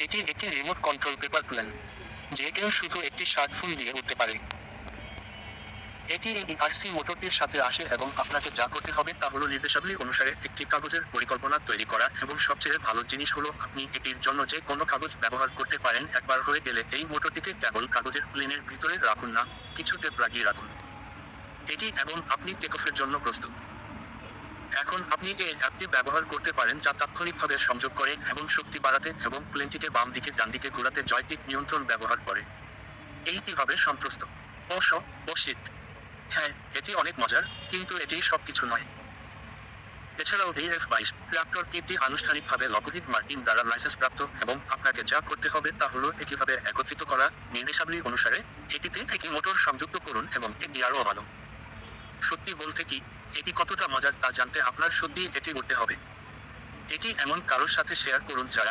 এটি একটি remote control paper plane, যে কেউ শুধু একটি স্মার্টফোন দিয়ে উঠতে পারে। এটি এই আরসি মোটরটির সাথে আসে এবং আপনাকে যা করতে হবে তা হলো নির্দেশাবলী অনুসারে একটি কাগজের পরিকল্পনা তৈরি করা, এবং সবচেয়ে ভালো জিনিস হলো আপনি এটির জন্য যে কোনো কাগজ ব্যবহার করতে পারেন। একবার হয়ে গেলে এই মোটরটিকে কেবল কাগজের প্লেনের ভিতরে রাখুন না, কিছু টেপ লাগিয়ে রাখুন। এটি এবং আপনি টেকঅফের জন্য প্রস্তুত। এখন আপনি এই অ্যাপটি ব্যবহার করতে পারেন যা তাৎক্ষণিকভাবে সংযোগ করে এবং শক্তি বাড়াতে এবং প্লেনটিকে বাম দিকে ডান দিকে ঘোরাতে জয়স্টিক নিয়ন্ত্রণ ব্যবহার করে। এইভাবে সন্ত্রস্ত। ও শিট। হ্যাঁ, এটি অনেক মজার, কিন্তু এটি সবকিছু নয়। এছাড়াও এই F-22 রাপ্টর টিপটি আনুষ্ঠানিকভাবে লকহিড মার্টিন দ্বারা লাইসেন্সপ্রাপ্ত, এবং আপনাকে যা করতে হবে তা হলো একইভাবে একত্রিত করা নির্দেশাবলী অনুসারে এটিতে একটি মোটর সংযুক্ত করুন এবং এটি আরও ভালো। সত্যি বলতে কি, এটি কতটা মজার তা জানতে আপনার সত্যিই এটি করতে হবে। এটি এমন কারোর সাথে শেয়ার করুন যারা